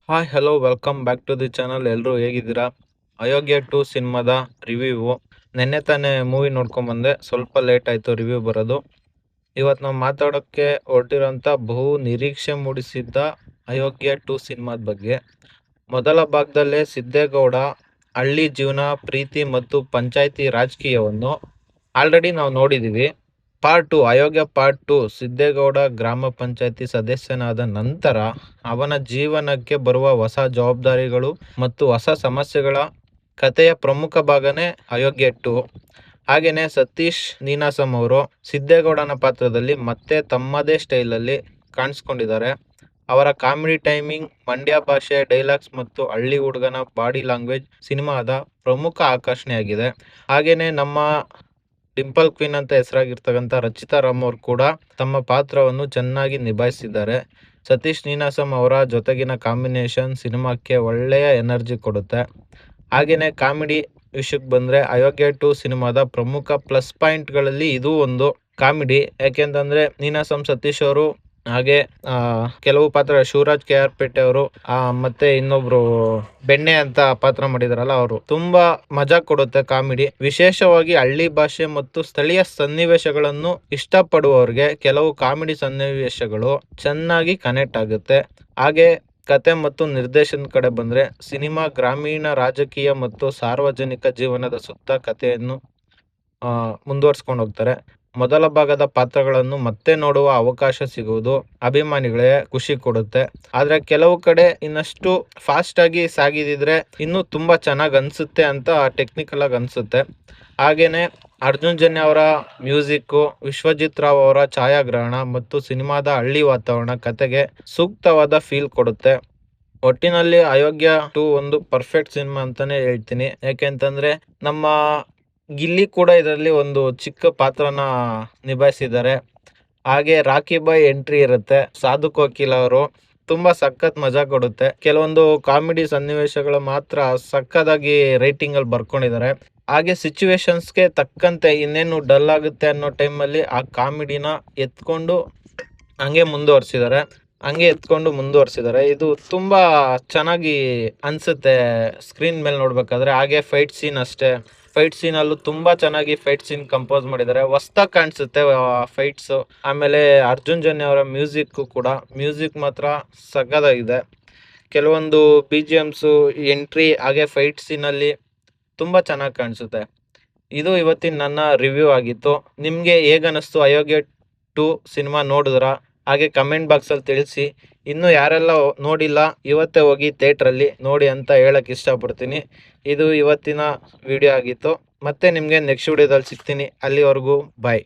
Hi hello welcome back to the channel. ಎಲ್ಲರೂ ಹೇಗಿದ್ದೀರಾ? ಅಯೋಗ್ಯ 2 ಸಿನಿಮಾದ ರಿವ್ಯೂ. ನೆನ್ನೆ ತಾನೇ ಮೂವಿ ನೋಡ್ಕೊಂಬಂದೆ. ಸ್ವಲ್ಪ ಲೇಟ್ ಆಯಿತು ರಿವ್ಯೂ ಬರೋದು. ಇವತ್ತು ನಾವು ಮಾತಾಡೋಕ್ಕೆ ಹೊರಟಿರೋಂಥ ಬಹು ನಿರೀಕ್ಷೆ ಮೂಡಿಸಿದ್ದ ಅಯೋಗ್ಯ 2 ಸಿನಿಮಾದ ಬಗ್ಗೆ. ಮೊದಲ ಭಾಗದಲ್ಲೇ ಸಿದ್ದೇಗೌಡ ಹಳ್ಳಿ ಜೀವನ, ಪ್ರೀತಿ ಮತ್ತು ಪಂಚಾಯಿತಿ ರಾಜಕೀಯವನ್ನು ಆಲ್ರೆಡಿ ನಾವು ನೋಡಿದ್ದೀವಿ. ಪಾರ್ಟ್ 2 ಅಯೋಗ್ಯ ಪಾರ್ಟ್ 2 ಸಿದ್ದೇಗೌಡ ಗ್ರಾಮ ಪಂಚಾಯತಿ ಸದಸ್ಯನಾದ ನಂತರ ಅವನ ಜೀವನಕ್ಕೆ ಬರುವ ಹೊಸ ಜವಾಬ್ದಾರಿಗಳು ಮತ್ತು ಹೊಸ ಸಮಸ್ಯೆಗಳ ಕಥೆಯ ಪ್ರಮುಖ ಭಾಗನೇ ಅಯೋಗ್ಯ 2. ಹಾಗೆಯೇ ಸತೀಶ್ ನೀನಾಸಂ ಅವರು ಸಿದ್ದೇಗೌಡನ ಪಾತ್ರದಲ್ಲಿ ಮತ್ತೆ ತಮ್ಮದೇ ಸ್ಟೈಲಲ್ಲಿ ಕಾಣಿಸ್ಕೊಂಡಿದ್ದಾರೆ. ಅವರ ಕಾಮಿಡಿ ಟೈಮಿಂಗ್, ಮಂಡ್ಯ ಭಾಷೆ ಡೈಲಾಗ್ಸ್ ಮತ್ತು ಹಳ್ಳಿ ಹುಡುಗನ ಬಾಡಿ ಲ್ಯಾಂಗ್ವೇಜ್ ಸಿನಿಮಾದ ಪ್ರಮುಖ ಆಕರ್ಷಣೆಯಾಗಿದೆ. ಹಾಗೆಯೇ ನಮ್ಮ ಡಿಂಪಲ್ ಕ್ವೀನ್ ಅಂತ ಹೆಸರಾಗಿರ್ತಕ್ಕಂಥ ರಚಿತಾ ರಾಮ್ ಅವರು ಕೂಡ ತಮ್ಮ ಪಾತ್ರವನ್ನು ಚೆನ್ನಾಗಿ ನಿಭಾಯಿಸಿದ್ದಾರೆ. ಸತೀಶ್ ನೀನಾಸಂ ಅವರ ಜೊತೆಗಿನ ಕಾಂಬಿನೇಷನ್ ಸಿನಿಮಾಕ್ಕೆ ಒಳ್ಳೆಯ ಎನರ್ಜಿ ಕೊಡುತ್ತೆ. ಹಾಗೆಯೇ ಕಾಮಿಡಿ ವಿಷಯಕ್ಕೆ ಬಂದರೆ ಅಯೋಗ್ಯ 2 ಸಿನಿಮಾದ ಪ್ರಮುಖ ಪ್ಲಸ್ ಪಾಯಿಂಟ್ಗಳಲ್ಲಿ ಇದು ಒಂದು ಕಾಮಿಡಿ. ಯಾಕೆಂತಂದರೆ ನೀನಾಸಂ ಸತೀಶ್ ಅವರು, ಹಾಗೆ ಕೆಲವು ಪಾತ್ರ ಶಿವರಾಜ್ KR ಪೇಟೆ ಅವರು, ಮತ್ತೆ ಇನ್ನೊಬ್ರು ಬೆಣ್ಣೆ ಅಂತ ಪಾತ್ರ ಮಾಡಿದಾರಲ್ಲ ಅವರು, ತುಂಬಾ ಮಜಾ ಕೊಡುತ್ತೆ ಕಾಮಿಡಿ. ವಿಶೇಷವಾಗಿ ಹಳ್ಳಿ ಭಾಷೆ ಮತ್ತು ಸ್ಥಳೀಯ ಸನ್ನಿವೇಶಗಳನ್ನು ಇಷ್ಟಪಡುವವರಿಗೆ ಕೆಲವು ಕಾಮಿಡಿ ಸನ್ನಿವೇಶಗಳು ಚೆನ್ನಾಗಿ ಕನೆಕ್ಟ್ ಆಗುತ್ತೆ. ಹಾಗೆ ಕತೆ ಮತ್ತು ನಿರ್ದೇಶನ ಕಡೆ ಬಂದ್ರೆ ಸಿನಿಮಾ ಗ್ರಾಮೀಣ ರಾಜಕೀಯ ಮತ್ತು ಸಾರ್ವಜನಿಕ ಜೀವನದ ಸುತ್ತ ಕಥೆಯನ್ನು ಮುಂದುವರ್ಸ್ಕೊಂಡು ಹೋಗ್ತಾರೆ. ಮೊದಲ ಭಾಗದ ಪಾತ್ರಗಳನ್ನು ಮತ್ತೆ ನೋಡುವ ಅವಕಾಶ ಸಿಗುವುದು ಅಭಿಮಾನಿಗಳಿಗೆ ಖುಷಿ ಕೊಡುತ್ತೆ. ಆದ್ರೆ ಕೆಲವು ಕಡೆ ಇನ್ನಷ್ಟು ಫಾಸ್ಟ್ ಆಗಿ ಸಾಗಿದಿದ್ರೆ ಇನ್ನೂ ತುಂಬಾ ಚೆನ್ನಾಗಿ ಅನ್ಸುತ್ತೆ ಅಂತ ಟೆಕ್ನಿಕಲ್ ಆಗಿ ಅನ್ಸುತ್ತೆ. ಹಾಗೇನೆ ಅರ್ಜುನ್ ಜನ್ಯ ಅವರ ಮ್ಯೂಸಿಕ್, ವಿಶ್ವಜಿತ್ ರಾವ್ ಅವರ ಛಾಯಾಗ್ರಹಣ ಮತ್ತು ಸಿನಿಮಾದ ಹಳ್ಳಿ ವಾತಾವರಣ ಕತೆಗೆ ಸೂಕ್ತವಾದ ಫೀಲ್ ಕೊಡುತ್ತೆ. ಒಟ್ಟಿನಲ್ಲಿ ಅಯೋಗ್ಯ 2 ಒಂದು ಪರ್ಫೆಕ್ಟ್ ಸಿನಿಮಾ ಅಂತಾನೆ ಹೇಳ್ತೀನಿ. ಯಾಕೆಂತಂದ್ರೆ ನಮ್ಮ ಗಿಲ್ಲಿ ಕೂಡ ಇದರಲ್ಲಿ ಒಂದು ಚಿಕ್ಕ ಪಾತ್ರನ ನಿಭಾಯಿಸಿದ್ದಾರೆ. ಹಾಗೆ ರಾಕಿ ಬಾಯ್ ಎಂಟ್ರಿ ಇರುತ್ತೆ. ಸಾಧು ಕೋಕಿಲ ಅವರು ತುಂಬಾ ಸಖತ್ ಮಜಾ ಕೊಡುತ್ತೆ. ಕೆಲವೊಂದು ಕಾಮಿಡಿ ಸನ್ನಿವೇಶಗಳು ಮಾತ್ರ ಸಕ್ಕದಾಗಿ ರೈಟಿಂಗ್ ಅಲ್ಲಿ ಬರ್ಕೊಂಡಿದ್ದಾರೆ. ಹಾಗೆ ಸಿಚುವೇಶನ್ಸ್ಗೆ ತಕ್ಕಂತೆ ಇನ್ನೇನು ಡಲ್ ಆಗುತ್ತೆ ಅನ್ನೋ ಟೈಮಲ್ಲಿ ಆ ಕಾಮಿಡಿನ ಹಂಗೆ ಮುಂದುವರ್ಸಿದ್ದಾರೆ. ಇದು ತುಂಬಾ ಚೆನ್ನಾಗಿ ಅನ್ಸುತ್ತೆ ಸ್ಕ್ರೀನ್ ಮೇಲೆ ನೋಡ್ಬೇಕಾದ್ರೆ. ಹಾಗೆ ಫೈಟ್ ಸೀನ್ ಅಷ್ಟೇ, ಫೈಟ್ ಸೀನ್ ಅಲ್ಲೂ ತುಂಬಾ ಚೆನ್ನಾಗಿ ಫೈಟ್ ಸೀನ್ ಕಂಪೋಸ್ ಮಾಡಿದ್ದಾರೆ. ಹೊಸ್ದಾಗಿ ಕಾಣಿಸುತ್ತೆ ಫೈಟ್ಸ್. ಆಮೇಲೆ ಅರ್ಜುನ್ ಜನ್ಯ ಅವರ ಮ್ಯೂಸಿಕ್ ಮಾತ್ರ ಸಕ್ಕದಾಗಿದೆ. ಕೆಲವೊಂದು BGMs ಎಂಟ್ರಿ ಹಾಗೆ ಫೈಟ್ ಸೀನ್ ಅಲ್ಲಿ ತುಂಬಾ ಚೆನ್ನಾಗಿ ಕಾಣಿಸುತ್ತೆ. ಇದು ಇವತ್ತಿನ ನನ್ನ ರಿವ್ಯೂ ಆಗಿತ್ತು. ನಿಮ್ಗೆ ಹೇಗನ್ನಿಸ್ತು ಅಯೋಗ್ಯ 2 ಸಿನಿಮಾ ನೋಡಿದ್ರ? ಹಾಗೆ ಕಮೆಂಟ್ ಬಾಕ್ಸಲ್ಲಿ ತಿಳಿಸಿ. ಇನ್ನು ಯಾರೆಲ್ಲ ನೋಡಿಲ್ಲ ಇವತ್ತೇ ಹೋಗಿ ಥಿಯೇಟ್ರಲ್ಲಿ ನೋಡಿ ಅಂತ ಹೇಳಕ್ ಇಷ್ಟಪಡ್ತೀನಿ. ಇದು ಇವತ್ತಿನ ವಿಡಿಯೋ ಆಗಿತ್ತು. ಮತ್ತೆ ನಿಮಗೆ ನೆಕ್ಸ್ಟ್ ವಿಡಿಯೋದಲ್ಲಿ ಸಿಗ್ತೀನಿ. ಅಲ್ಲಿವರೆಗೂ ಬಾಯ್.